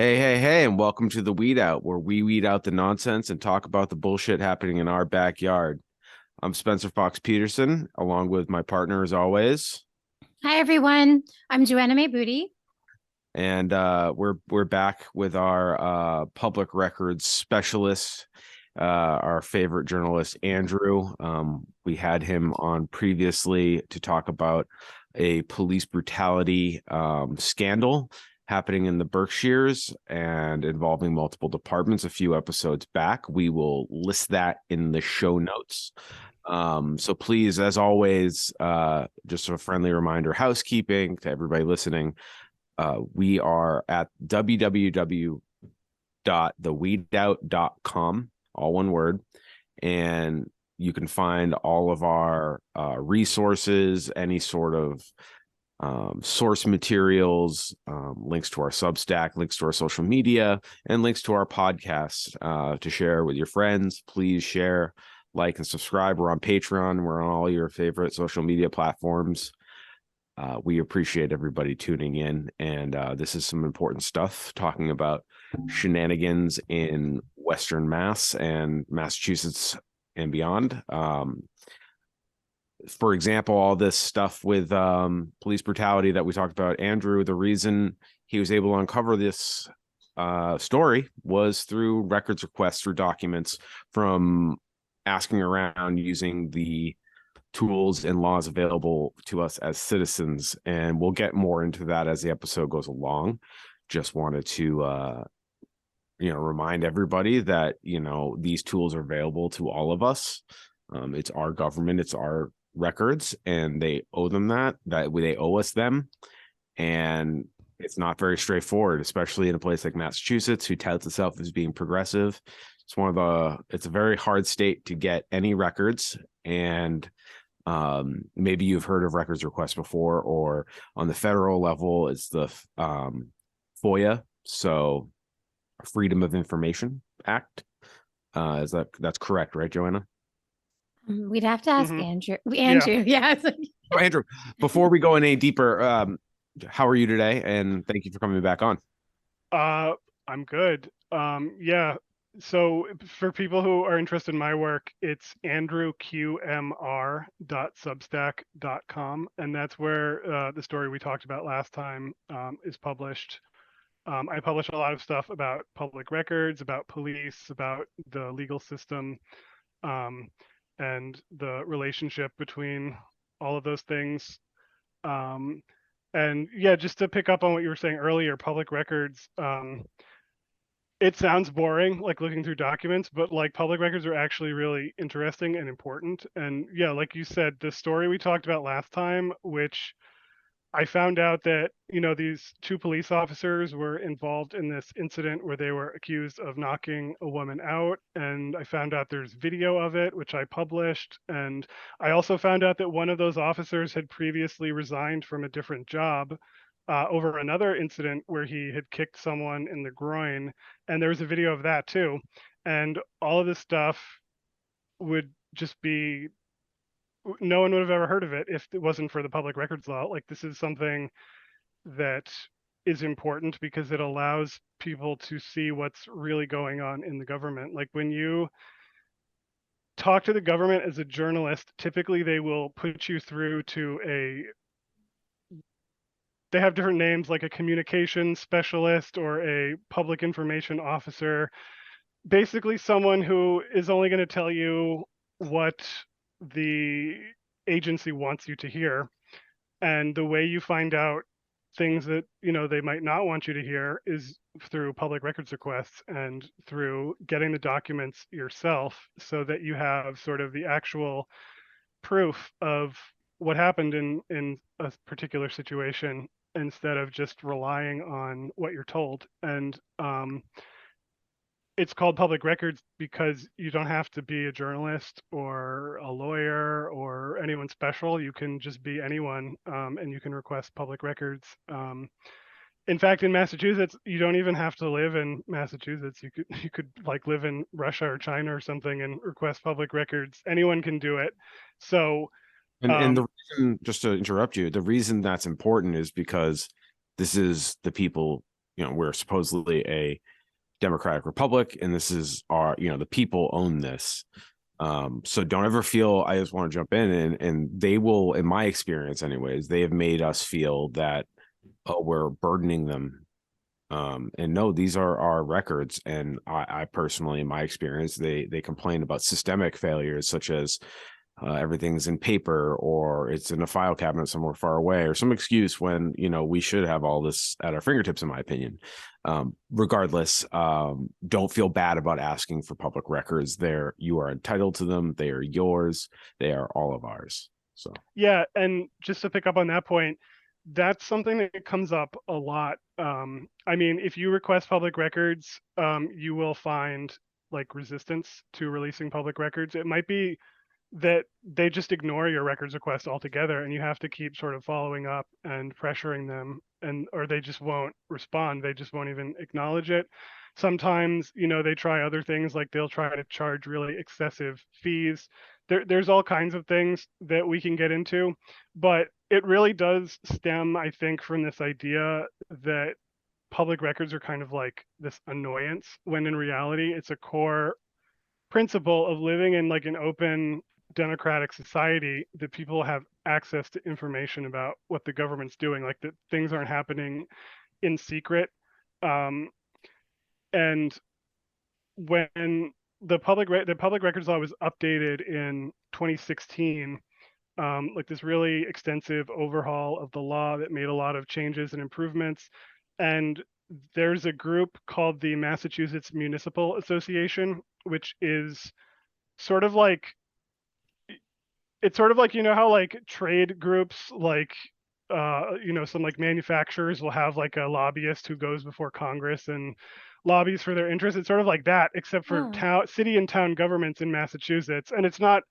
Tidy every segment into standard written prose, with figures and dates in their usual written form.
Hey, and welcome to the Weed Out, where we weed out the nonsense and talk about the bullshit happening in our backyard. I'm Spencer Fox Peterson, along with my partner, as always, Hi everyone. I'm Joanna Booty. and we're back with our public records specialist, our favorite journalist, Andrew. We had him on previously to talk about a police brutality scandal happening in the Berkshires and involving multiple departments a few episodes back. We will list that in the show notes. So please, as always, just a friendly reminder, housekeeping to everybody listening. We are at www.theweedout.com, all one word, and you can find all of our resources, any sort of source materials, links to our Substack, links to our social media, and links to our podcast to share with your friends. Please share, like, and subscribe. We're on Patreon. We're on all your favorite social media platforms. We appreciate everybody tuning in. And this is some important stuff talking about shenanigans in Western Mass and Massachusetts and beyond. For example, all this stuff with police brutality that we talked about, Andrew, the reason he was able to uncover this story was through records requests, through documents, from asking around using the tools and laws available to us as citizens. And we'll get more into that as the episode goes along. Just wanted to remind everybody that these tools are available to all of us. It's our government, it's our records, and they owe them that they owe us them. And it's not very straightforward, especially in a place like Massachusetts, who touts itself as being progressive. It's a very hard state to get any records. And maybe you've heard of records requests before, or on the federal level, it's the FOIA, so Freedom of Information Act. That's correct, right, Joanna? We'd have to ask hmm Andrew. Yeah. Andrew, yes. So, Andrew, before we go any deeper, how are you today? And thank you for coming back on. Uh, I'm good. Yeah. So for people who are interested in my work, it's andrewqmr.substack.com, and that's where the story we talked about last time is published. I publish a lot of stuff about public records, about police, about the legal system, um, and the relationship between all of those things. Um, And yeah, just to pick up on what you were saying earlier, public records, it sounds boring, like looking through documents, but like public records are actually really interesting and important. And yeah, like you said, the story we talked about last time, which I found out that, these two police officers were involved in this incident where they were accused of knocking a woman out. And I found out there's video of it, which I published. And I also found out that one of those officers had previously resigned from a different job over another incident where he had kicked someone in the groin. And there was a video of that too. And all of this stuff would just be, no one would have ever heard of it if it wasn't for the public records law. Like, this is something that is important because it allows people to see what's really going on in the government. Like, when you talk to the government as a journalist, typically they will put you through to they have different names, like a communications specialist or a public information officer, basically someone who is only going to tell you what the agency wants you to hear. And the way you find out things that they might not want you to hear is through public records requests and through getting the documents yourself, so that you have sort of the actual proof of what happened in a particular situation, instead of just relying on what you're told. And it's called public records because you don't have to be a journalist or a lawyer or anyone special. You can just be anyone, and you can request public records. In fact, in Massachusetts, you don't even have to live in Massachusetts. You could like live in Russia or China or something and request public records. Anyone can do it. So And um, the reason, just to interrupt you, the reason that's important is because this is the people we're supposedly a democratic republic, and this is our, the people own this. So don't ever feel, I just want to jump in, and they will, in my experience anyways, they have made us feel that, oh, we're burdening them. And no, these are our records. And I personally, in my experience, they complain about systemic failures, such as everything's in paper, or it's in a file cabinet somewhere far away, or some excuse when we should have all this at our fingertips, in my opinion. Regardless, don't feel bad about asking for public records. You are entitled to them. They are yours. They are all of ours. So Yeah, and just to pick up on that point, that's something that comes up a lot. I mean, if you request public records, you will find like resistance to releasing public records. It might be that they just ignore your records request altogether, and you have to keep sort of following up and pressuring them, and or they just won't respond. They just won't even acknowledge it. Sometimes, they try other things, like they'll try to charge really excessive fees. There's all kinds of things that we can get into, but it really does stem, I think, from this idea that public records are kind of like this annoyance, when in reality it's a core principle of living in like an open democratic society, that people have access to information about what the government's doing, like that things aren't happening in secret. Um, and when the public records law was updated in 2016, like this really extensive overhaul of the law that made a lot of changes and improvements. And there's a group called the Massachusetts Municipal Association, which is sort of like, it's sort of like, how like trade groups, like some like manufacturers will have like a lobbyist who goes before Congress and lobbies for their interests. It's sort of like that, except for Oh, city and town governments in Massachusetts. And it's not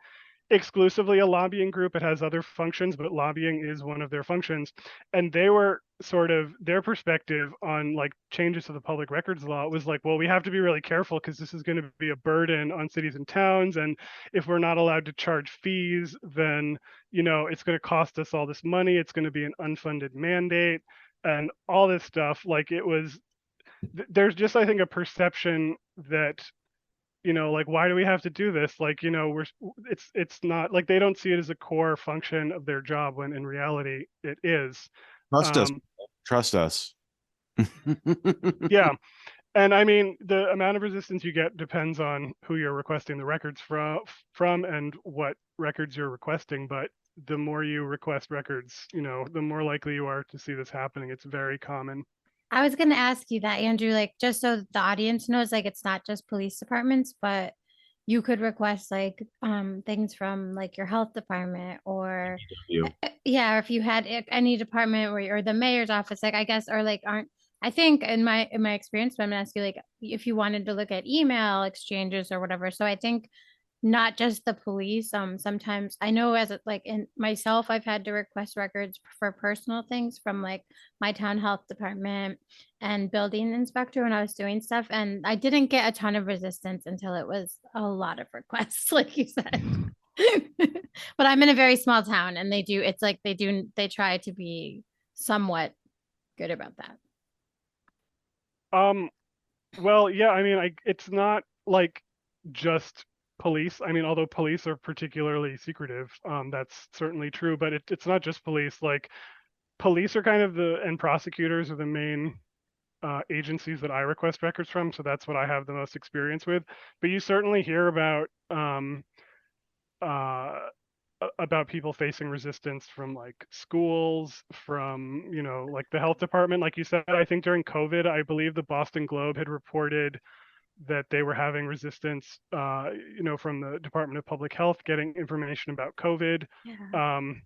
exclusively a lobbying group. It has other functions, but lobbying is one of their functions. And they were sort of, their perspective on like changes to the public records law was like, well, we have to be really careful because this is going to be a burden on cities and towns. And if we're not allowed to charge fees, then, it's going to cost us all this money. It's going to be an unfunded mandate and all this stuff. Like it was, there's just, I think, a perception that, like, why do we have to do this? Like, it's not like, they don't see it as a core function of their job, when in reality it is. trust us. um Trust us. yeah. And I mean, the amount of resistance you get depends on who you're requesting the records from and what records you're requesting. But the more you request records, the more likely you are to see this happening. It's very common. I was gonna ask you that, Andrew, like just so the audience knows, like it's not just police departments, but you could request like things from like your health department, or You. yeah, or if you had any department or the mayor's office, like I guess, or like aren't, I think in my experience, but I'm gonna ask you like if you wanted to look at email exchanges or whatever. So I think not just the police. Sometimes I know, as like in myself, I've had to request records for personal things from like my town health department and building inspector when I was doing stuff, and I didn't get a ton of resistance until it was a lot of requests, like you said. But I'm in a very small town, and it's like they try to be somewhat good about that. um well, yeah, I mean, it's not like just police. I mean, although police are particularly secretive, that's certainly true, but it's not just police. Like, police are kind of and prosecutors are the main agencies that I request records from, so that's what I have the most experience with. But you certainly hear uh, about people facing resistance from like schools, from like the health department. Like you said, I think during COVID, I believe the Boston Globe had reported that they were having resistance, from the Department of Public Health getting information about COVID. Yeah. Um,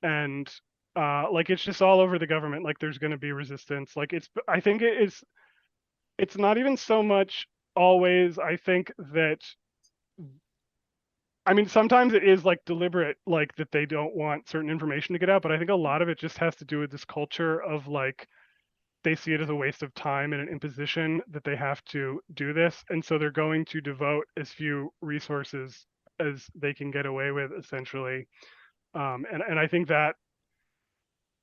and like, it's just all over the government. Like, there's going to be resistance. Like, I think it's not even so much always, I think that, I mean, sometimes it is like deliberate, like that they don't want certain information to get out, but I think a lot of it just has to do with this culture of like, they see it as a waste of time and an imposition that they have to do this. And so they're going to devote as few resources as they can get away with, essentially. And I think that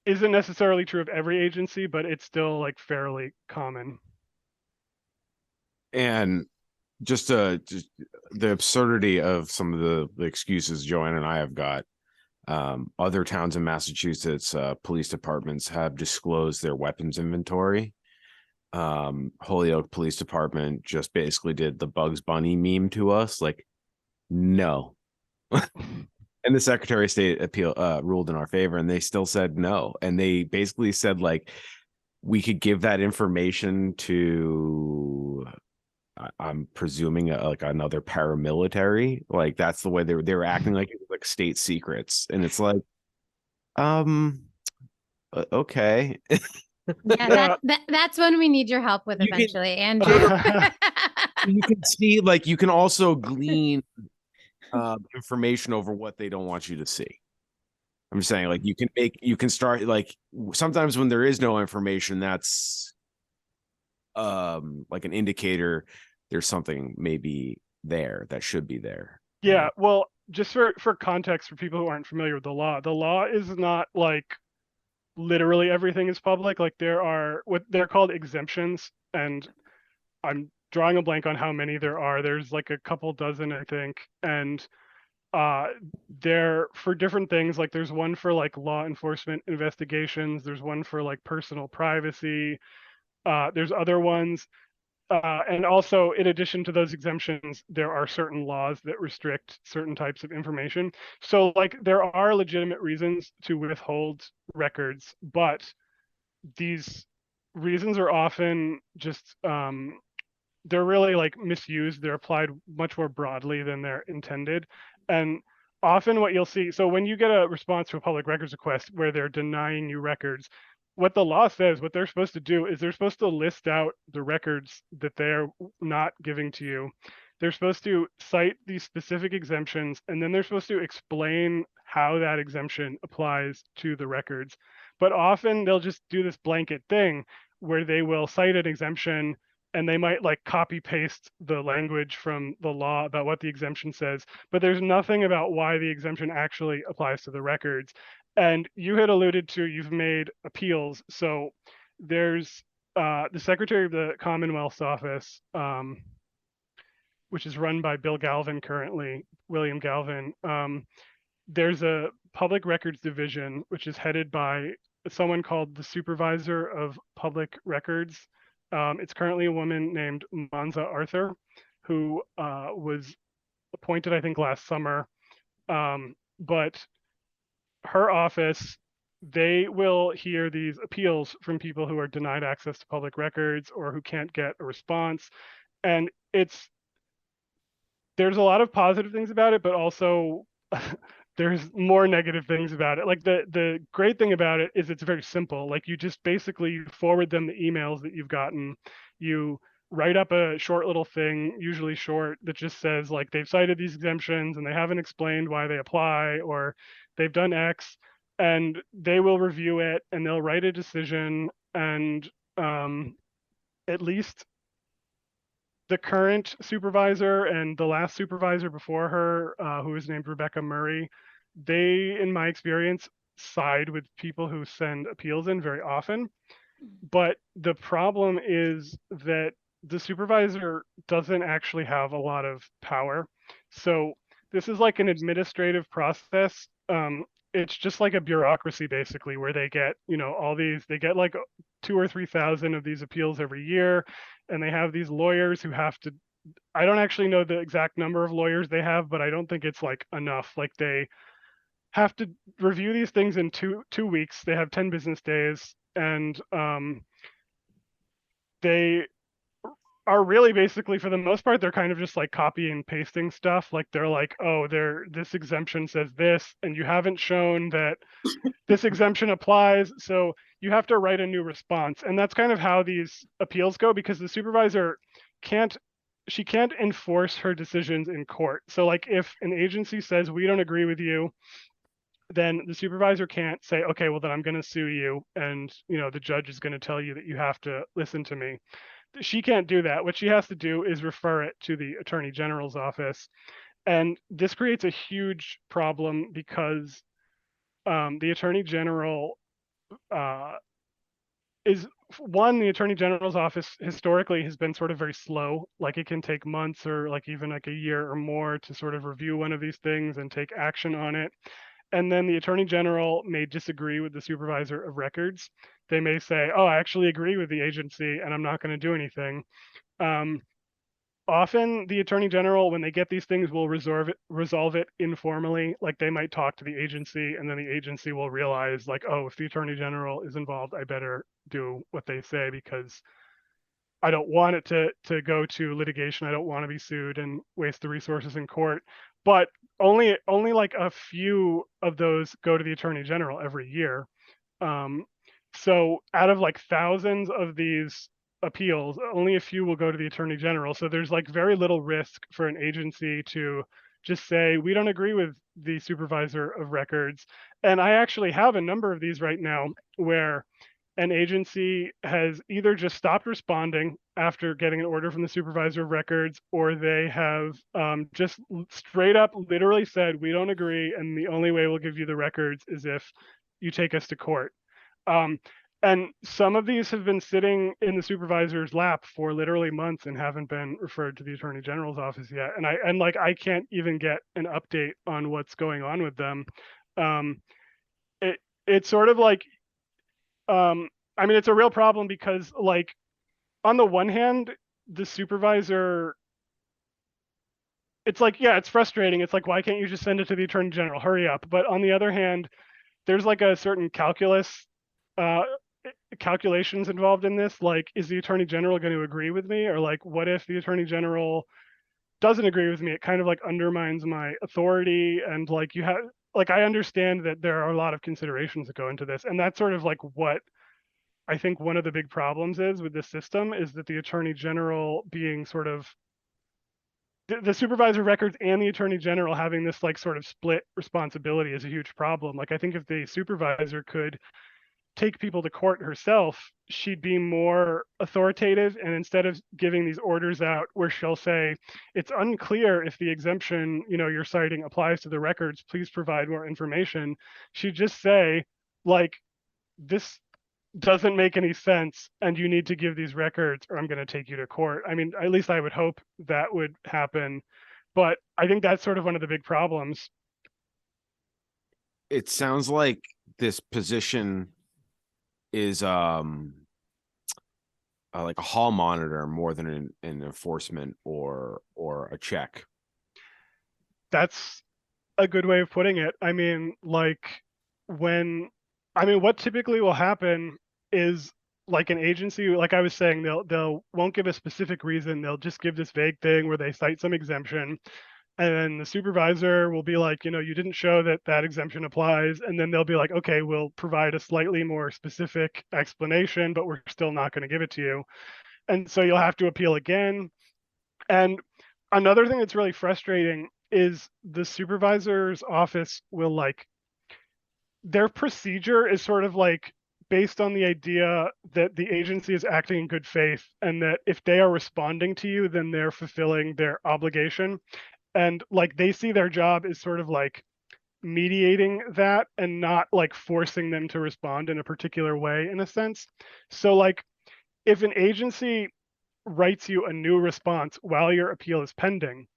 isn't necessarily true of every agency, but it's still like fairly common. And just the absurdity of some of the excuses Joanna and I have got. Other towns in Massachusetts, police departments have disclosed their weapons inventory. Holyoke Police Department just basically did the Bugs Bunny meme to us, like, no. And the Secretary of State ruled in our favor, and they still said no. And they basically said, like, we could give that information to, I'm presuming, like another paramilitary. Like, that's the way they were acting, like it was like state secrets. And it's like, okay. Yeah, that's when we need your help with eventually, Andrew. You can see, like, you can also glean information over what they don't want you to see. I'm just saying, like, you can start, like, sometimes when there is no information, that's like an indicator there's something maybe there that should be there. Yeah, well, just for context for people who aren't familiar with the law is not like literally everything is public. Like there are what they're called exemptions, and I'm drawing a blank on how many there are. There's like a couple dozen, I think, and uh they're for different things. Like there's one for like law enforcement investigations, there's one for like personal privacy, there's other ones, and also in addition to those exemptions, there are certain laws that restrict certain types of information. So like there are legitimate reasons to withhold records, but these reasons are often just they're really like misused. They're applied much more broadly than they're intended. And often what you'll see, so when you get a response to a public records request where they're denying you records, what the law says, what they're supposed to do is they're supposed to list out the records that they're not giving to you. They're supposed to cite these specific exemptions, and then they're supposed to explain how that exemption applies to the records. But often they'll just do this blanket thing where they will cite an exemption and they might like copy paste the language from the law about what the exemption says, but there's nothing about why the exemption actually applies to the records. And you had alluded to you've made appeals. So there's the Secretary of the Commonwealth's office, which is run by Bill Galvin currently, William Galvin. There's a public records division, which is headed by someone called the Supervisor of Public Records. It's currently a woman named Manza Arthur, who was appointed, I think, last summer. But her office, they will hear these appeals from people who are denied access to public records or who can't get a response. And there's a lot of positive things about it, but also there's more negative things about it. Like the great thing about it is it's very simple. Like you just basically forward them the emails that you've gotten. You write up a short little thing, usually short, that just says like they've cited these exemptions and they haven't explained why they apply, or they've done X, and they will review it and they'll write a decision. And at least the current supervisor and the last supervisor before her, who was named Rebecca Murray, they, in my experience, side with people who send appeals in very often. But the problem is that the supervisor doesn't actually have a lot of power. So this is like an administrative process. It's just like a bureaucracy basically, where they get, all these, they get like 2,000 or 3,000 of these appeals every year, and they have these lawyers who have to, I don't actually know the exact number of lawyers they have, but I don't think it's like enough. Like they have to review these things in two weeks. They have 10 business days, and they are really basically, for the most part, they're kind of just like copy and pasting stuff. Like they're like, oh, this exemption says this, and you haven't shown that this exemption applies, so you have to write a new response. And that's kind of how these appeals go, because the supervisor can't enforce her decisions in court. So like if an agency says we don't agree with you, then the supervisor can't say, okay, well then I'm going to sue you, and the judge is going to tell you that you have to listen to me. She can't do that. What she has to do is refer it to the Attorney General's office. And this creates a huge problem because the Attorney General is one, the Attorney General's office historically has been sort of very slow. Like it can take months or like even like a year or more to sort of review one of these things and take action on it. And then the Attorney General may disagree with the Supervisor of Records. They may say, oh, I actually agree with the agency and I'm not going to do anything. Often the Attorney General, when they get these things, will resolve it informally. Like they might talk to the agency and then the agency will realize like, oh, if the Attorney General is involved, I better do what they say because I don't want it to go to litigation. I don't want to be sued and waste the resources in court. But only like a few of those go to the Attorney General every year. Um, so out of like thousands of these appeals, only a few will go to the Attorney General. So there's like very little risk for an agency to just say, we don't agree with the Supervisor of Records. And I actually have a number of these right now where an agency has either just stopped responding after getting an order from the Supervisor of Records, or they have just straight up literally said, we don't agree, and the only way we'll give you the records is if you take us to court. And some of these have been sitting in the supervisor's lap for literally months and haven't been referred to the Attorney General's office yet. And I can't even get an update on what's going on with them. Um, it's sort of like I mean, it's a real problem because like on the one hand, the supervisor, it's like, yeah, it's frustrating. It's like, why can't you just send it to the Attorney General? Hurry up. But on the other hand, there's like a certain uh, calculations involved in this. Like, is the Attorney General going to agree with me? Or like, what if the Attorney General doesn't agree with me? It kind of like undermines my authority. And like, you have, like, I understand that there are a lot of considerations that go into this. And that's sort of like what I think one of the big problems is with this system is that the Attorney General being sort of the supervisor of records and the Attorney General having this like sort of split responsibility is a huge problem. Like I think if the supervisor could take people to court herself, she'd be more authoritative. And instead of giving these orders out where she'll say, it's unclear if the exemption, you're citing applies to the records, please provide more information. She'd just say, like, this doesn't make any sense and you need to give these records or I'm going to take you to court. I mean, at least I would hope that would happen. But I think that's sort of one of the big problems. It sounds like this position is like a hall monitor more than an enforcement or a check. That's a good way of putting it. I mean, like what typically will happen is like an agency, like I was saying, they'll won't give a specific reason. They'll just give this vague thing where they cite some exemption. And then the supervisor will be like, you didn't show that that exemption applies. And then they'll be like, okay, we'll provide a slightly more specific explanation, but we're still not going to give it to you. And so you'll have to appeal again. And another thing that's really frustrating is the supervisor's office will like, their procedure is sort of like based on the idea that the agency is acting in good faith and that if they are responding to you, then they're fulfilling their obligation. And like they see their job as sort of like mediating that and not like forcing them to respond in a particular way in a sense. So like if an agency writes you a new response while your appeal is pending,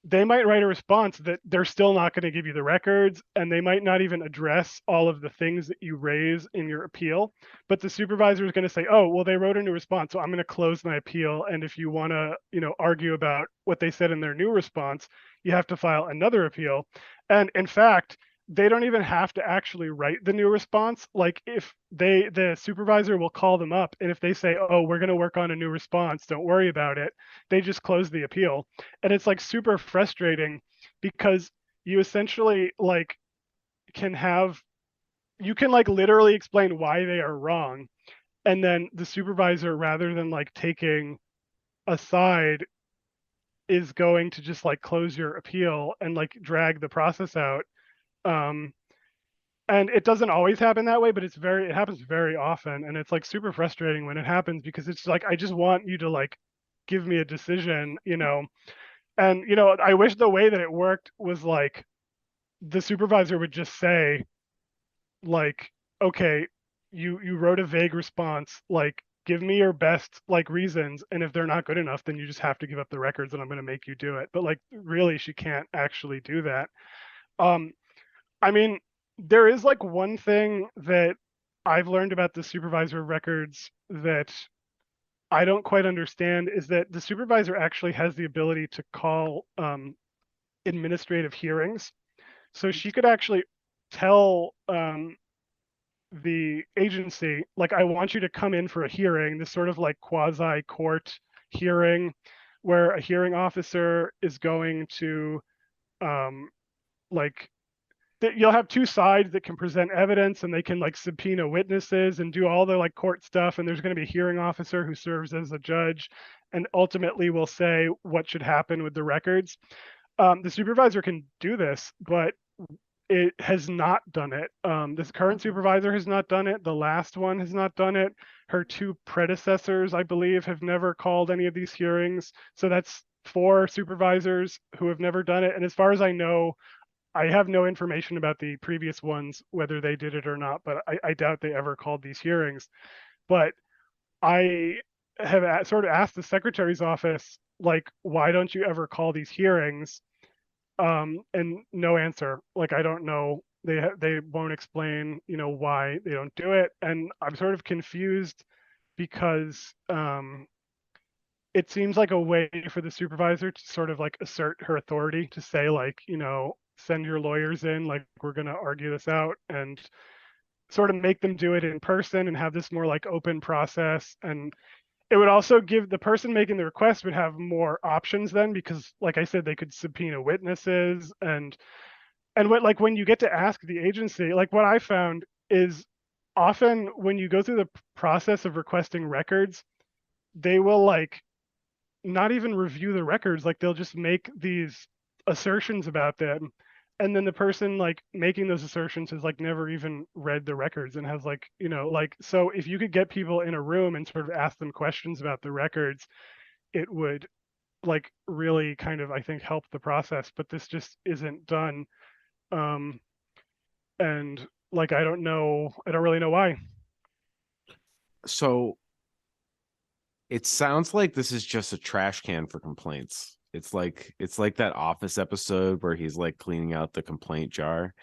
they might write a response that they're still not going to give you the records and they might not even address all of the things that you raise in your appeal. But the supervisor is going to say, oh, well, they wrote a new response, so I'm going to close my appeal. And if you want to, argue about what they said in their new response, you have to file another appeal. And in fact, they don't even have to actually write the new response. Like if the supervisor will call them up and if they say, oh, we're going to work on a new response, don't worry about it, they just close the appeal. And it's like super frustrating because you essentially like you can like literally explain why they are wrong. And then the supervisor, rather than like taking a side, is going to just like close your appeal and like drag the process out. And it doesn't always happen that way, but it happens very often. And it's like super frustrating when it happens because it's like, I just want you to like give me a decision, and, I wish the way that it worked was like the supervisor would just say, like, okay, you wrote a vague response, like give me your best like reasons, and if they're not good enough, then you just have to give up the records and I'm going to make you do it. But like really she can't actually do that. Um I mean, there is like one thing that I've learned about the supervisor of records that I don't quite understand is that the supervisor actually has the ability to call administrative hearings. So she could actually tell the agency, like, I want you to come in for a hearing, this sort of like quasi court hearing where a hearing officer is going to like you'll have two sides that can present evidence and they can like subpoena witnesses and do all the like court stuff, and there's going to be a hearing officer who serves as a judge and ultimately will say what should happen with the records. The supervisor can do this, but it has not done it. This current supervisor has not done it. The last one has not done it. Her two predecessors, I believe, have never called any of these hearings. So that's four supervisors who have never done it. And as far as I know, I have no information about the previous ones, whether they did it or not, but I doubt they ever called these hearings. But I have sort of asked the secretary's office, like, why don't you ever call these hearings? And no answer. Like, I don't know. They won't explain, why they don't do it. And I'm sort of confused because it seems like a way for the supervisor to sort of like assert her authority to say like, send your lawyers in, like we're going to argue this out, and sort of make them do it in person and have this more like open process. And it would also give the person making the request would have more options then, because like I said, they could subpoena witnesses and what, like when you get to ask the agency, like what I found is often when you go through the process of requesting records, they will like not even review the records, like they'll just make these assertions about them, and then the person like making those assertions has like never even read the records and has like, like, so if you could get people in a room and sort of ask them questions about the records, it would like really kind of, I think, help the process, but this just isn't done. And like I don't really know why. So it sounds like this is just a trash can for complaints. It's like that Office episode where he's like cleaning out the complaint jar,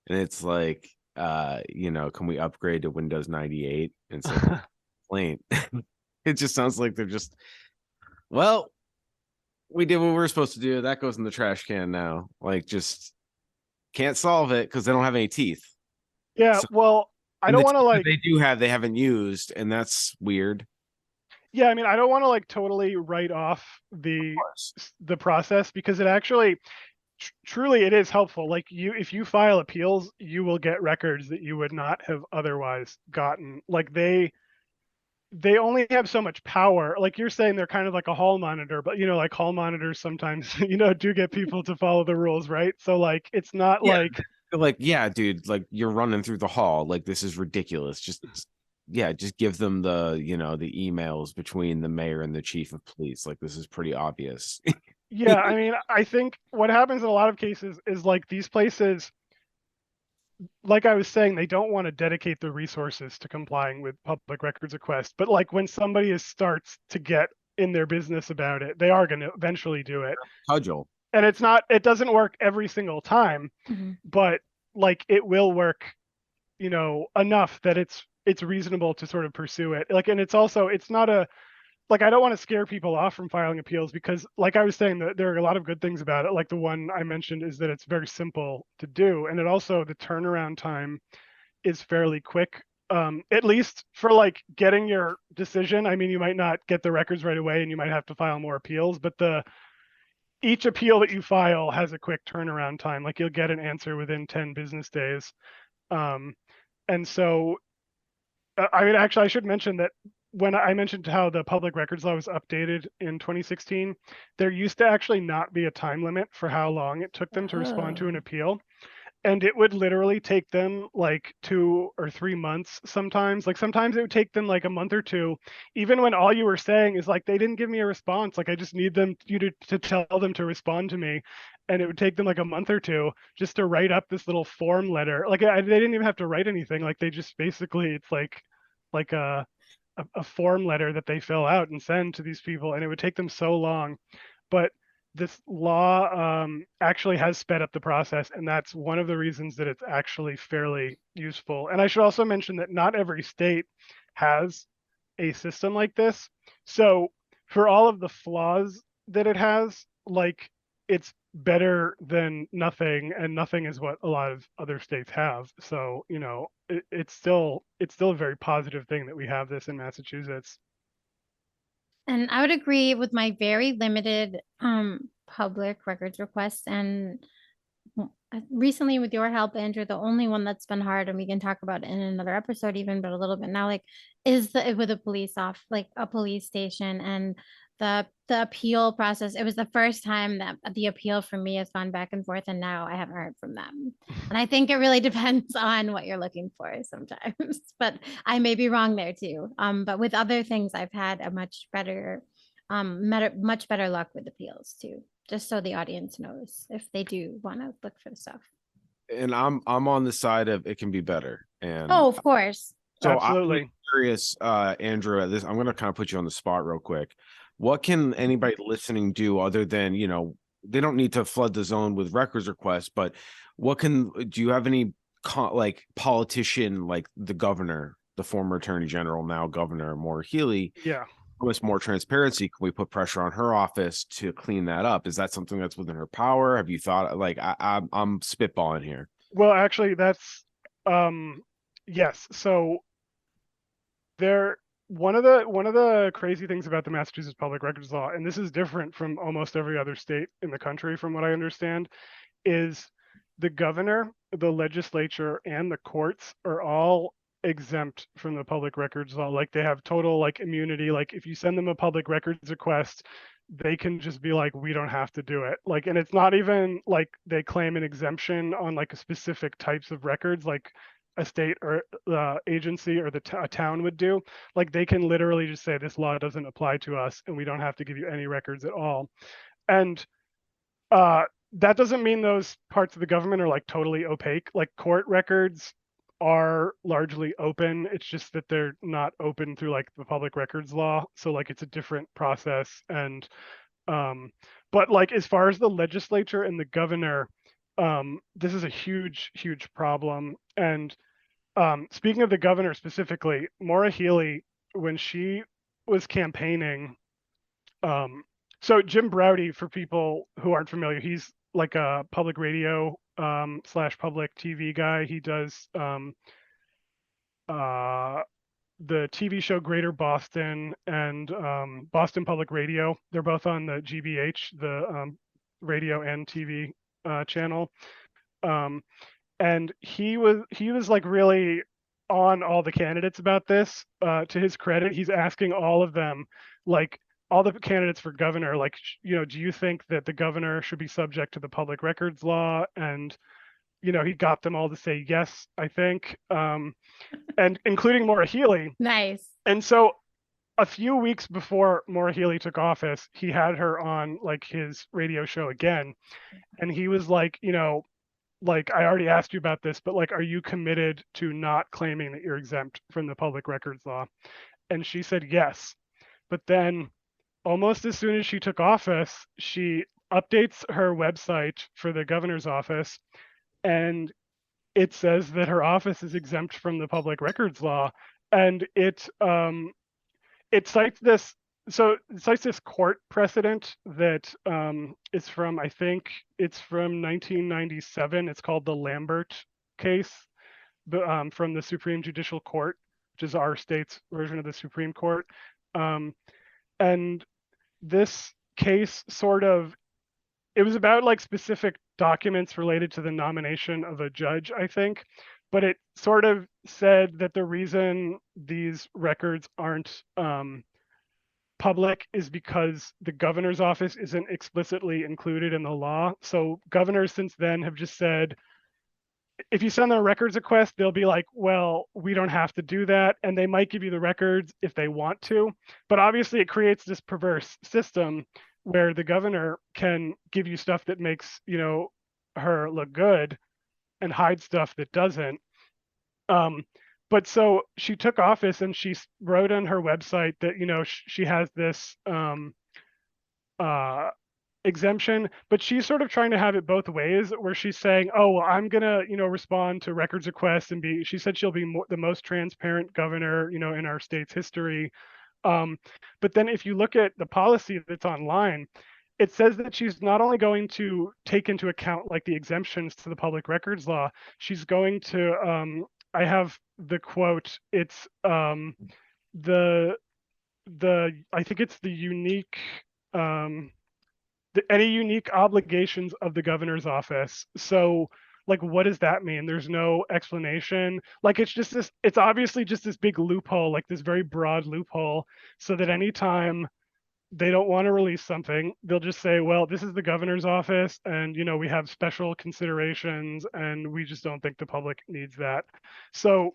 and it's like, can we upgrade to Windows 98 instead of complaint? It just sounds like they're just, well, we did what we were supposed to do. That goes in the trash can now. Like, just can't solve it because they don't have any teeth. Yeah, So, well, I and don't the want to teeth that like they do have, they haven't used, and that's weird. yeah, I mean, I don't want to like totally write off the process, because it actually truly it is helpful. Like if you file appeals, you will get records that you would not have otherwise gotten. Like they only have so much power. Like you're saying they're kind of like a hall monitor, but like hall monitors sometimes do get people to follow the rules, right? So like it's not Like, yeah, dude, like you're running through the hall, like this is ridiculous. Just give them the the emails between the mayor and the chief of police. Like, this is pretty obvious. yeah, I mean, I think what happens in a lot of cases is like these places, like I was saying, they don't want to dedicate the resources to complying with public records requests. But like when somebody starts to get in their business about it, they are going to eventually do it. Cudgel. And it doesn't work every single time, but like it will work, enough that it's reasonable to sort of pursue it. Like, and it's also, it's not a, like, I don't want to scare people off from filing appeals, because like I was saying, there are a lot of good things about it. Like the one I mentioned is that it's very simple to do. And it also, the turnaround time is fairly quick. At least for like getting your decision. I mean, you might not get the records right away and you might have to file more appeals, but each appeal that you file has a quick turnaround time. Like you'll get an answer within 10 business days. And so, I mean, actually, I should mention that when I mentioned how the public records law was updated in 2016, there used to actually not be a time limit for how long it took them to respond to an appeal. and it would literally take them like 2 or 3 months sometimes. Like sometimes it would take them like a month or two, even when all you were saying is like they didn't give me a response. Like I just need to tell them to respond to me. And it would take them like a month or two just to write up this little form letter. Like they didn't even have to write anything. Like they just basically it's like a form letter that they fill out and send to these people, and it would take them so long. But this law actually has sped up the process, and that's one of the reasons that it's actually fairly useful. And I should also mention that not every state has a system like this. So for all of the flaws that it has, like it's better than nothing, and nothing is what a lot of other states have. So, it's still a very positive thing that we have this in Massachusetts. And I would agree with my very limited public records requests. And recently with your help, Andrew, the only one that's been hard, and we can talk about it in another episode even, but a little bit now, like is with a like a police station, and the appeal process. It was the first time that the appeal for me has gone back and forth, and now I haven't heard from them. And I think it really depends on what you're looking for sometimes, but I may be wrong there too. But with other things, I've had a much better luck with appeals too, just so the audience knows if they do want to look for the stuff. And I'm on the side of it can be better. And Oh, of course. so Absolutely. I'm curious, Andrew, at this, I'm going to kind of put you on the spot real quick. What can anybody listening do other than, they don't need to flood the zone with records requests, but do you have any like politician, like the governor, the former attorney general, now Governor Maura Healey, Yeah. with more transparency? Can we put pressure on her office to clean that up? Is that something that's within her power? Have you thought, like, I'm spitballing here? Well, actually, that's yes. So there one of the crazy things about the Massachusetts public records law, and this is different from almost every other state in the country, from what I understand, is the governor, the legislature, and the courts are all exempt from the public records law. Like they have total like immunity. Like if you send them a public records request, they can just be like, we don't have to do it. Like, and it's not even like they claim an exemption on like a specific types of records, like a state or agency or a town would do. Like they can literally just say this law doesn't apply to us, and we don't have to give you any records at all. And uh, that doesn't mean those parts of the government are like totally opaque. Like court records are largely open. It's just that they're not open through like the public records law. So like it's a different process. And but like as far as the legislature and the governor, this is a huge, huge problem. And speaking of the governor specifically, Maura Healey, when she was campaigning, so Jim Browdy, for people who aren't familiar, he's like a public radio slash public TV guy. He does uh, the TV show Greater Boston and Boston Public Radio. They're both on the GBH, the radio and TV channel. And he was like really on all the candidates about this. To his credit, he's asking all of them, like all the candidates for governor, like do you think that the governor should be subject to the public records law? And he got them all to say yes, I think, and including Maura Healey. Nice. And so a few weeks before Maura Healey took office, he had her on like his radio show again, and he was like, like I already asked you about this, but like, are you committed to not claiming that you're exempt from the public records law? And she said yes. But then almost as soon as she took office, she updates her website for the governor's office, and it says that her office is exempt from the public records law. And it cites this court precedent that is from, I think it's from 1997. It's called the Lambert case, from the Supreme Judicial Court, which is our state's version of the Supreme Court. And this case it was about like specific documents related to the nomination of a judge, I think, but it sort of said that the reason these records aren't public is because the governor's office isn't explicitly included in the law. So governors since then have just said, if you send them a records request, they'll be like, well, we don't have to do that. And they might give you the records if they want to. But obviously, it creates this perverse system where the governor can give you stuff that makes, her look good and hide stuff that doesn't. But so she took office and she wrote on her website that, she has this uh, exemption, but she's sort of trying to have it both ways, where she's saying, oh, well, I'm gonna, respond to records requests and she said she'll be the most transparent governor, in our state's history. But then if you look at the policy that's online, it says that she's not only going to take into account like the exemptions to the public records law, she's going to, I have the quote, it's the I think it's the unique any unique obligations of the governor's office. So like, what does that mean? There's no explanation. Like, it's obviously just this big loophole, like this very broad loophole, so that anytime they don't want to release something, they'll just say, well, this is the governor's office and, we have special considerations and we just don't think the public needs that. So,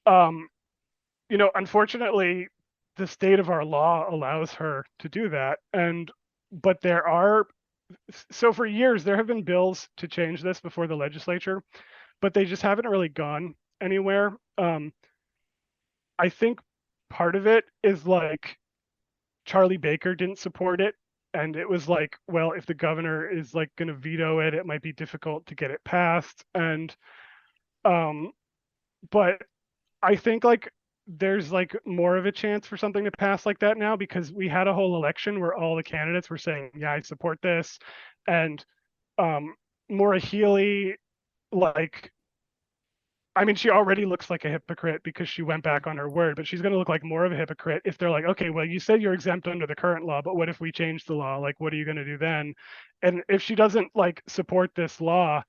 unfortunately, the state of our law allows her to do that. But so for years, there have been bills to change this before the legislature, but they just haven't really gone anywhere. I think part of it is like Charlie Baker didn't support it. And it was like, well, if the governor is like going to veto it, it might be difficult to get it passed. But I think like there's like more of a chance for something to pass like that now, because we had a whole election where all the candidates were saying, yeah, I support this. And Maura Healey, like, I mean, she already looks like a hypocrite because she went back on her word, but she's going to look like more of a hypocrite if they're like, okay, well, you said you're exempt under the current law, but what if we change the law? Like, what are you going to do then? And if she doesn't like support this law,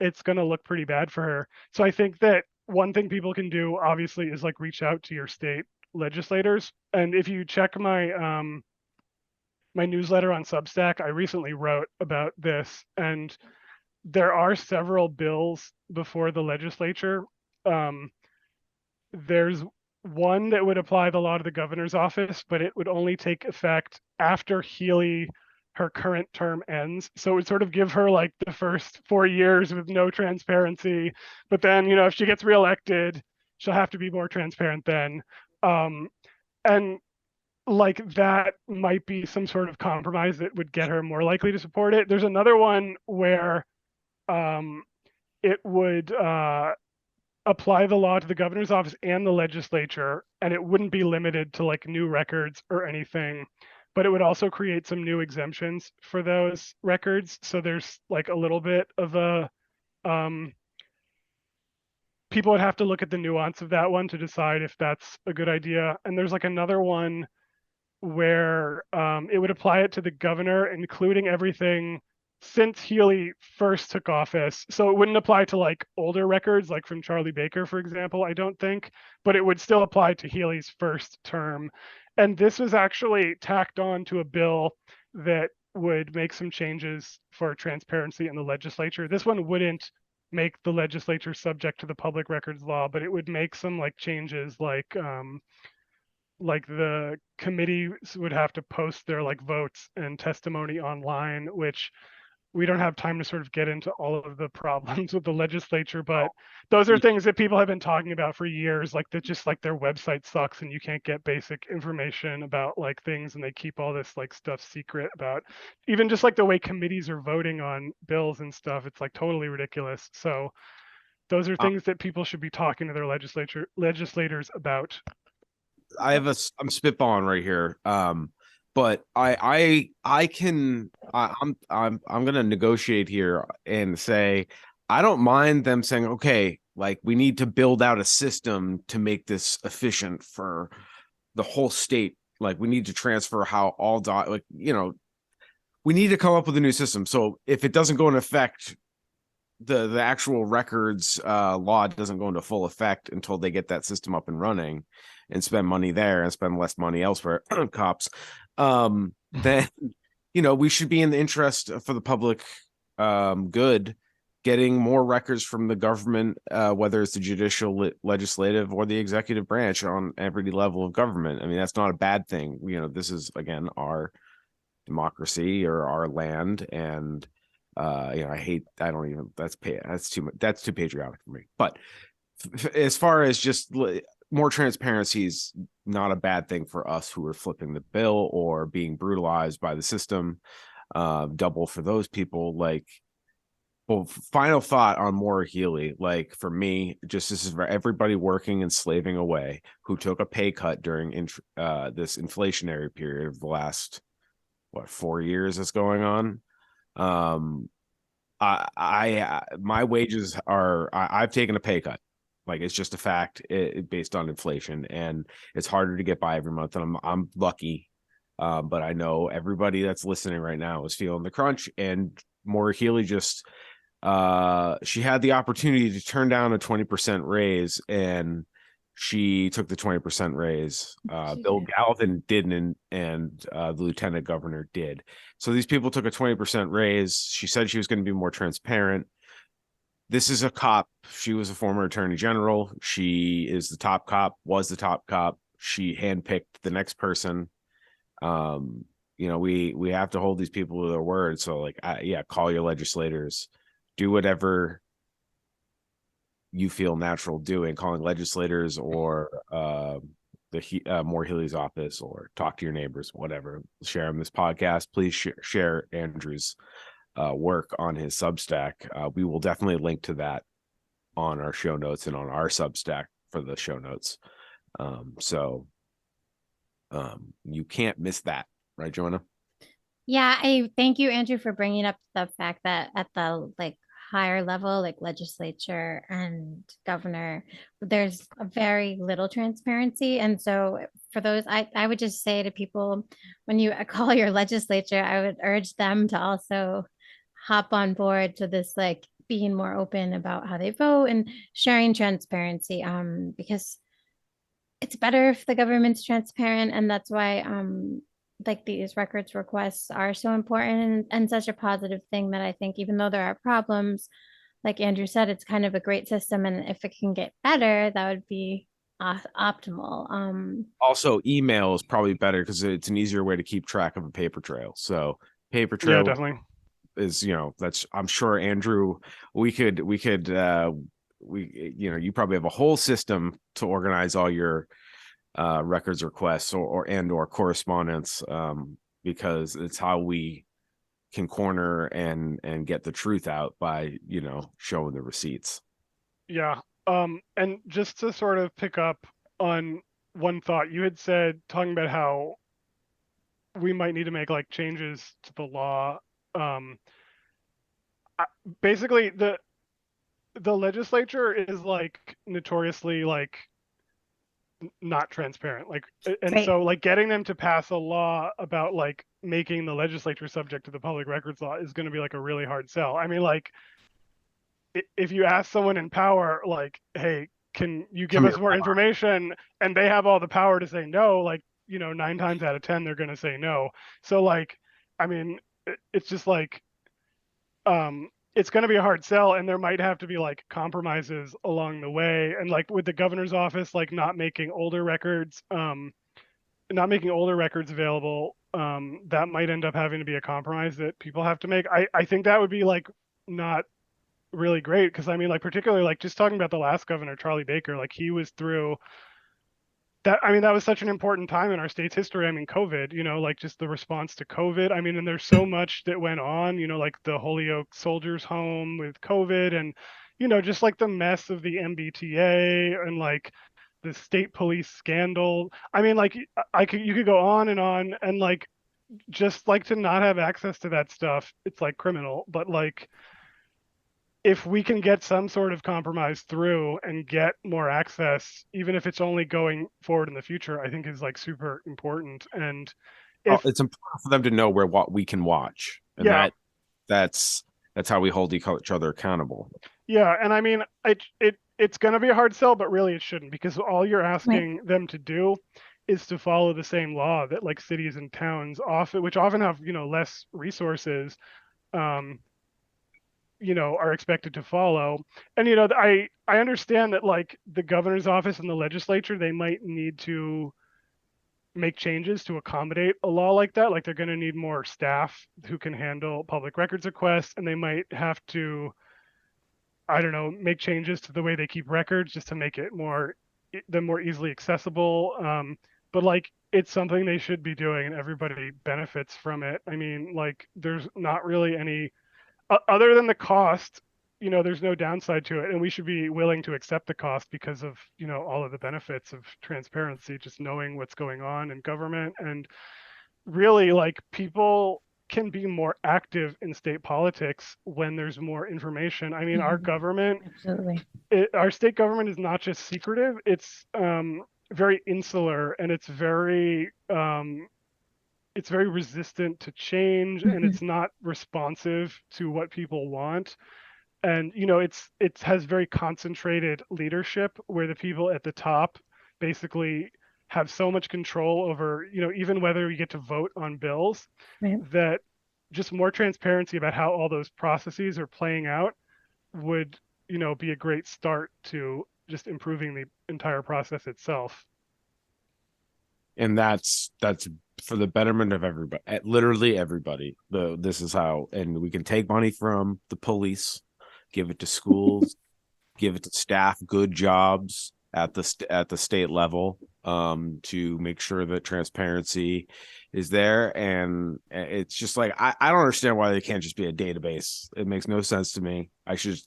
it's going to look pretty bad for her. So I think that one thing people can do, obviously, is like reach out to your state legislators. And if you check my newsletter on Substack, I recently wrote about this, and there are several bills before the legislature. There's one that would apply the law to the governor's office, but it would only take effect after her current term ends. So it would sort of give her like the first 4 years with no transparency. But then, if she gets reelected, she'll have to be more transparent then. And like that might be some sort of compromise that would get her more likely to support it. There's another one where it would apply the law to the governor's office and the legislature, and it wouldn't be limited to like new records or anything, but it would also create some new exemptions for those records. So there's like a little bit of a people would have to look at the nuance of that one to decide if that's a good idea. And there's like another one where it would apply it to the governor, including everything since Healey first took office. So it wouldn't apply to like older records, like from Charlie Baker, for example, I don't think, but it would still apply to Healey's first term. And this was actually tacked on to a bill that would make some changes for transparency in the legislature. This one wouldn't make the legislature subject to the public records law, but it would make some like changes like the committees would have to post their like votes and testimony online, which we don't have time to sort of get into all of the problems with the legislature, but those are things that people have been talking about for years, like that just like their website sucks and you can't get basic information about like things, and they keep all this like stuff secret about even just like the way committees are voting on bills and stuff. It's like totally ridiculous. So those are things that people should be talking to their legislators about. I'm spitballing right here. But I'm gonna negotiate here and say I don't mind them saying, okay, like we need to build out a system to make this efficient for the whole state. Like we need to transfer how all we need to come up with a new system. So if it doesn't go into effect, the actual records law doesn't go into full effect until they get that system up and running and spend money there and spend less money elsewhere on cops. Then we should be in the interest for the public good getting more records from the government, whether it's the judicial, legislative, or the executive branch on every level of government. I mean, that's not a bad thing. This is, again, our democracy or our land. And, that's too much. That's too patriotic for me. But as far as just more transparency is not a bad thing for us who are flipping the bill or being brutalized by the system. Double for those people. Well, final thought on Maura Healey. For me, just this is for everybody working and slaving away who took a pay cut during this inflationary period of the last 4 years that's going on. My wages are. I've taken a pay cut. It's just a fact, based on inflation, and it's harder to get by every month. And I'm lucky, but I know everybody that's listening right now is feeling the crunch. And Maura Healey just. She had the opportunity to turn down a 20% raise, and she took the 20% raise. Bill Galvin didn't, and the lieutenant governor did. So these people took a 20% raise. She said she was going to be more transparent. This is a cop. She was a former attorney general. She is the top cop, was the top cop. She handpicked the next person. We have to hold these people to their word. So call your legislators. Do whatever you feel natural doing, calling legislators or Maura Healey's office, or talk to your neighbors, whatever. Share them this podcast. Please share Andrew's work on his Substack. We will definitely link to that on our show notes and on our Substack for the show notes. So you can't miss that, right, Joanna? Yeah, I thank you, Andrew, for bringing up the fact that at the higher level, legislature and governor, there's a very little transparency. And so for those, I would just say to people, when you call your legislature, I would urge them to also hop on board to this, being more open about how they vote and sharing transparency, because it's better if the government's transparent. And that's why these records requests are so important and such a positive thing, that I think even though there are problems, like Andrew said, it's kind of a great system. And if it can get better, that would be optimal. Also, email is probably better because it's an easier way to keep track of a paper trail. So paper trail, yeah, definitely is, that's, I'm sure, Andrew, you probably have a whole system to organize all your records requests or correspondence, because it's how we can corner and get the truth out by showing the receipts. Yeah. And just to sort of pick up on one thought you had said, talking about how we might need to make changes to the law. Basically the legislature is notoriously not transparent, and Right. so getting them to pass a law about making the legislature subject to the public records law is going to be a really hard sell. I mean, if you ask someone in power, hey, can you give us more information, and they have all the power to say no, 9 times out of 10 they're going to say no. So I mean, it's just it's going to be a hard sell, and there might have to be compromises along the way. And with the governor's office, not making older records available, that might end up having to be a compromise that people have to make. I think that would be not really great, because I mean, particularly just talking about the last governor, Charlie Baker, he was through that. I mean, that was such an important time in our state's history. I mean, COVID, just the response to COVID. I mean, and there's so much that went on, the Holyoke Soldiers Home with COVID, and, just the mess of the MBTA, and the state police scandal. I mean, you could go on, and just to not have access to that stuff, it's criminal. But if we can get some sort of compromise through and get more access, even if it's only going forward in the future, I think is super important. And it's important for them to know what we can watch, and yeah, that's how we hold each other accountable. Yeah, and I mean, it's going to be a hard sell, but really it shouldn't, because all you're asking them to do is to follow the same law that cities and towns which often have less resources, are expected to follow. And I understand that like the governor's office and the legislature, they might need to make changes to accommodate a law like that. Like they're going to need more staff who can handle public records requests, and they might have to, I don't know, make changes to the way they keep records just to make it more easily accessible. But like it's something they should be doing, and everybody benefits from it. I mean, like there's not really any other than the cost. There's no downside to it, and we should be willing to accept the cost because of all of the benefits of transparency, just knowing what's going on in government. And really, like, people can be more active in state politics when there's more information. I mean, our government, Absolutely. our state government is not just secretive, it's very insular, and it's very resistant to change, and it's not responsive to what people want. And it has very concentrated leadership where the people at the top basically have so much control over even whether we get to vote on bills, Right. that just more transparency about how all those processes are playing out would be a great start to just improving the entire process itself. And that's for the betterment of everybody, literally everybody. This is how, and we can take money from the police, give it to schools, give it to staff, good jobs at the state level, to make sure that transparency is there. And it's just like I don't understand why they can't just be a database. It makes no sense to me. I should,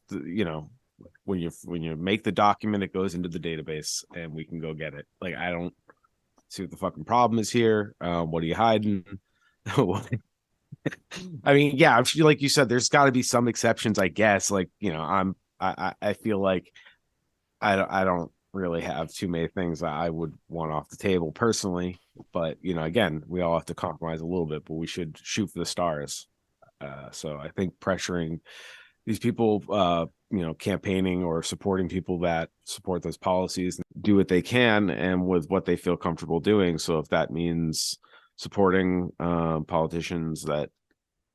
when you make the document, it goes into the database and we can go get it. Like, I don't see what the fucking problem is here. What are you hiding? I mean, yeah, like you said, there's got to be some exceptions, I guess. Like, I feel like I don't really have too many things that I would want off the table personally. But again, we all have to compromise a little bit, but we should shoot for the stars. So I think pressuring these people, campaigning or supporting people that support those policies, do what they can and with what they feel comfortable doing. So if that means supporting politicians that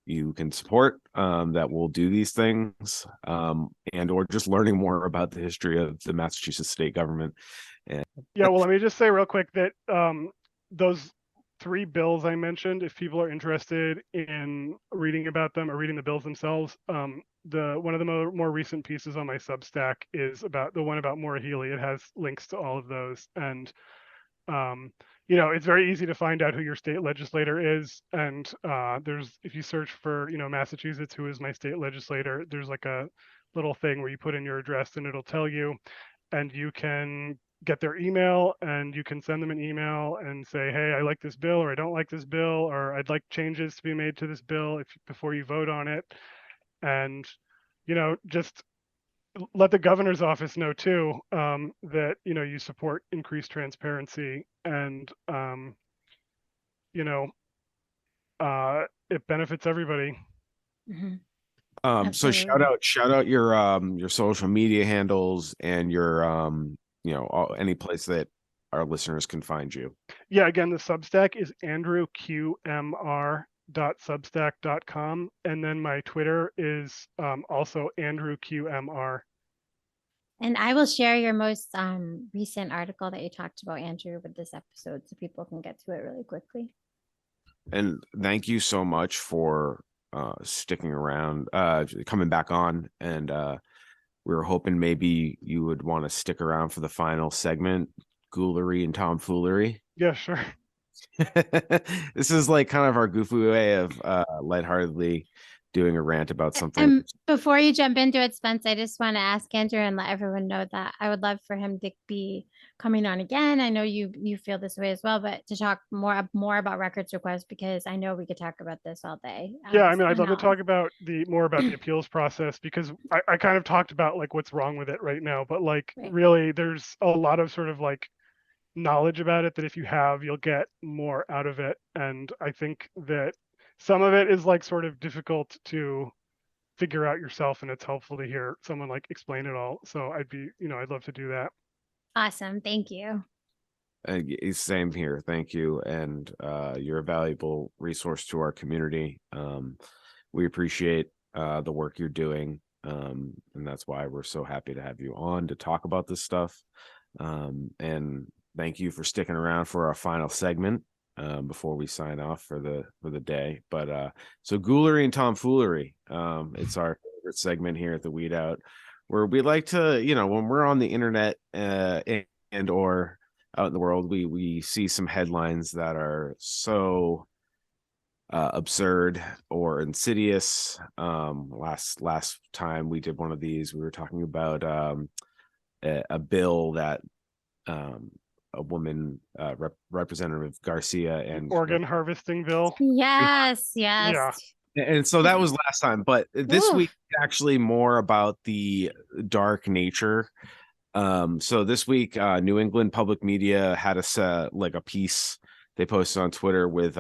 you can support, that will do these things, and or just learning more about the history of the Massachusetts state government. And yeah, well, let me just say real quick that those 3 bills I mentioned, if people are interested in reading about them or reading the bills themselves, one of the more recent pieces on my Substack is about the one about Maura Healey. It has links to all of those, and it's very easy to find out who your state legislator is. And if you search for Massachusetts, who is my state legislator, there's like a little thing where you put in your address and it'll tell you, and you can get their email and you can send them an email and say, hey, I like this bill, or I don't like this bill, or I'd like changes to be made to this bill before you vote on it. And just let the governor's office know too, that you support increased transparency, and it benefits everybody. so shout out your social media handles and your any place that our listeners can find you. Yeah, again, the Substack is andrewqmr.substack.com, and then my Twitter is also andrewqmr. And I will share your most recent article that you talked about, Andrew, with this episode so people can get to it really quickly. And thank you so much for sticking around, coming back on. And we were hoping maybe you would want to stick around for the final segment, Ghoulery and Tomfoolery. Yeah, sure. This is like kind of our goofy way of lightheartedly doing a rant about something. And before you jump into it, Spence, I just want to ask Andrew and let everyone know that I would love for him to be coming on again. I know you feel this way as well, but to talk more about records requests, because I know we could talk about this all day. Yeah, I mean, I'd love to talk about more about the appeals process, because I kind of talked about like what's wrong with it right now, but like really there's a lot of sort of like knowledge about it that if you have, you'll get more out of it. And I think that some of it is like sort of difficult to figure out yourself, and it's helpful to hear someone like explain it all. So I'd love to do that. Awesome. Thank you. Same here. Thank you. And you're a valuable resource to our community. We appreciate the work you're doing. And that's why we're so happy to have you on to talk about this stuff. And thank you for sticking around for our final segment before we sign off for the day. But so Ghoulery and Tomfoolery, it's our favorite segment here at the Weed Out, where we like to, when we're on the internet and or out in the world, we see some headlines that are so absurd or insidious. Last time we did one of these, we were talking about a bill that a woman, Representative Garcia, and Organ harvesting bill. Yes, yes. Yeah. and so that was last time, but this Ooh. week actually more about the dark nature. So this week, New England Public Media had a piece they posted on Twitter with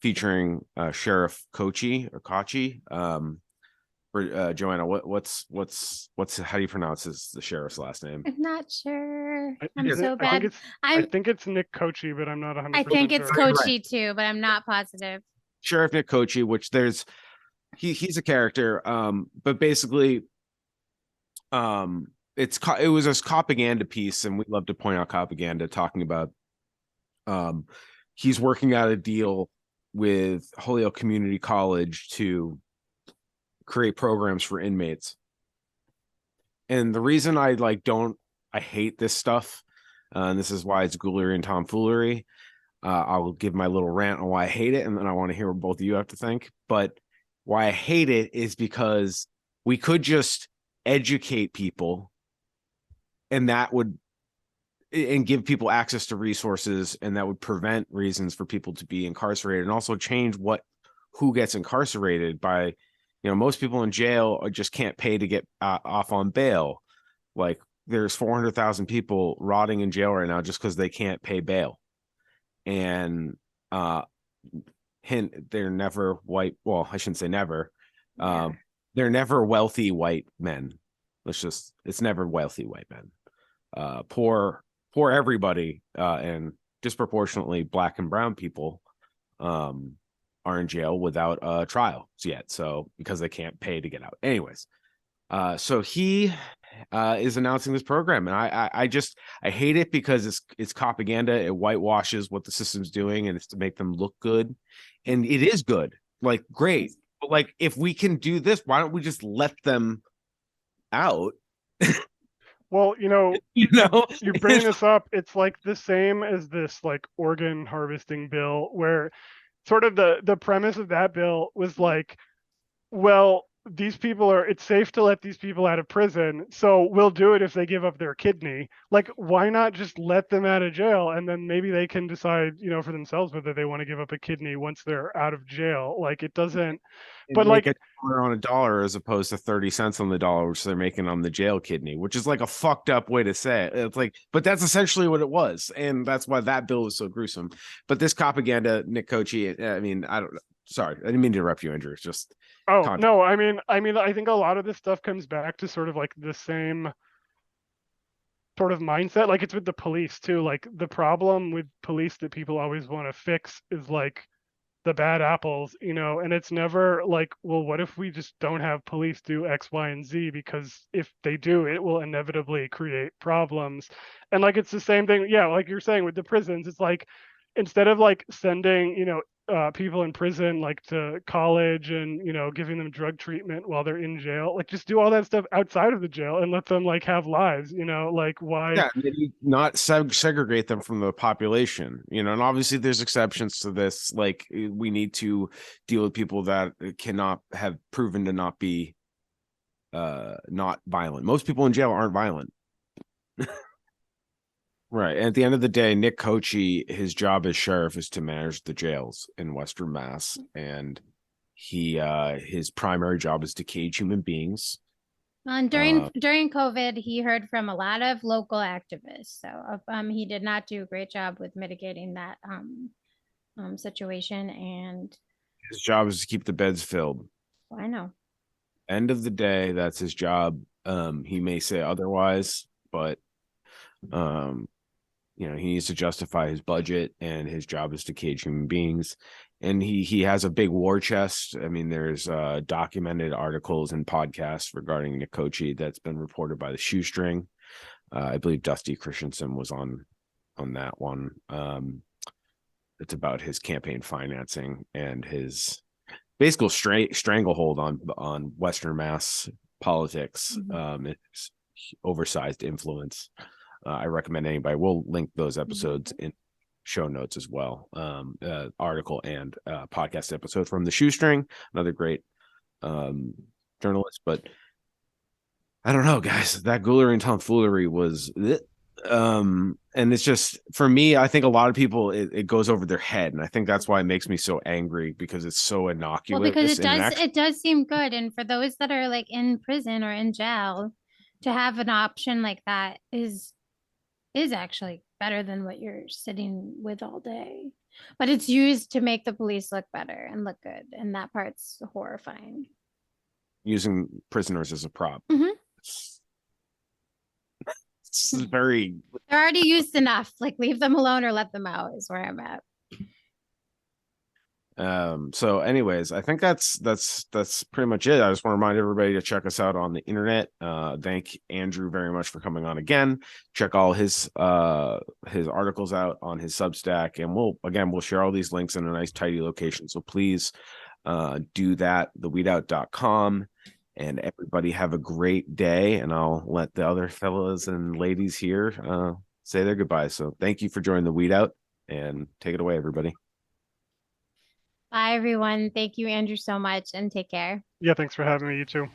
featuring Sheriff Kochi. For Joanna, what's how do you pronounce the sheriff's last name? I'm not sure. I I'm think so bad. I think it's Nick Kochi, but I'm not 100% I think it's sure. Kochi too, but I'm not positive. Sheriff Nick Kochi, which he's a character, but basically it was a propaganda piece, and we love to point out propaganda, talking about he's working out a deal with Holyoke Community College to create programs for inmates. And the reason I hate this stuff, and this is why it's Ghoulery and Tomfoolery. I'll give my little rant on why I hate it, and then I want to hear what both of you have to think. But why I hate it is because we could just educate people, and give people access to resources, and that would prevent reasons for people to be incarcerated, and also change who gets incarcerated by, most people in jail just can't pay to get off on bail. Like, there's 400,000 people rotting in jail right now just because they can't pay bail. And they're never white. Well, I shouldn't say never. They're never wealthy white men. It's never wealthy white men. Poor everybody, and disproportionately Black and brown people are in jail without trials yet. So because they can't pay to get out. Anyways, so he is announcing this program, and I hate it because it's propaganda. It whitewashes what the system's doing, and it's to make them look good, and it is good, like great. But like, if we can do this, why don't we just let them out? Well, you're It's bringing this up. It's like the same as this like organ harvesting bill, where sort of the premise of that bill was like, well, it's safe to let these people out of prison, so we'll do it if they give up their kidney. Like, why not just let them out of jail, and then maybe they can decide, for themselves whether they want to give up a kidney once they're out of jail. Like, it doesn't, but like $1 on a dollar as opposed to 30 cents on the dollar, which they're making on the jail kidney, which is like a fucked up way to say it. It's like, but that's essentially what it was, and that's why that bill was so gruesome. But this propaganda, Nick Kochi, I mean, I don't know. Sorry, I didn't mean to interrupt you, Andrew. It's just no, I mean, I think a lot of this stuff comes back to sort of like the same sort of mindset. Like, it's with the police too. Like, the problem with police that people always want to fix is like the bad apples, and it's never like, well, what if we just don't have police do X, Y, and Z? Because if they do, it will inevitably create problems. And like, it's the same thing. Yeah, like you're saying with the prisons, it's like, instead of like sending, people in prison like to college and giving them drug treatment while they're in jail, like just do all that stuff outside of the jail and let them like have lives, like why. Yeah, maybe not segregate them from the population, and obviously there's exceptions to this. Like, we need to deal with people that cannot have proven to not be not violent. Most people in jail aren't violent. Right. And at the end of the day, Nick Kochi, his job as sheriff is to manage the jails in Western Mass. And his primary job is to cage human beings. And during COVID, he heard from a lot of local activists. So he did not do a great job with mitigating that situation. And his job is to keep the beds filled. I know. End of the day, that's his job. He may say otherwise, but you know, he needs to justify his budget, and his job is to cage human beings. And he has a big war chest. I mean, there's documented articles and podcasts regarding Nikochi that's been reported by the Shoestring. I believe Dusty Christensen was on that one. It's about his campaign financing and his basically stranglehold on Western Mass politics. It's oversized influence. I recommend anybody. We'll link those episodes in show notes as well. Article and podcast episode from the Shoestring, another great journalist. But I don't know, guys. That Gulliver tomfoolery was, and it's just, for me, I think a lot of people, it goes over their head, and I think that's why it makes me so angry, because it's so innocuous. Well, because it does seem good, and for those that are like in prison or in jail, to have an option like that is actually better than what you're sitting with all day. But it's used to make the police look better and look good, and that part's horrifying. Using prisoners as a prop. Mhm. It's very. They're already used enough. Like, leave them alone or let them out is where I'm at. So anyways, I think that's pretty much it. I just want to remind everybody to check us out on the internet. Thank Andrew very much for coming on again. Check all his articles out on his Substack, and we'll share all these links in a nice tidy location. So please do that, theweedout.com, and everybody have a great day, and I'll let the other fellas and ladies here say their goodbyes. So thank you for joining the Weed Out, and take it away, everybody. Bye, everyone. Thank you, Andrew, so much, and take care. Yeah, thanks for having me. You too.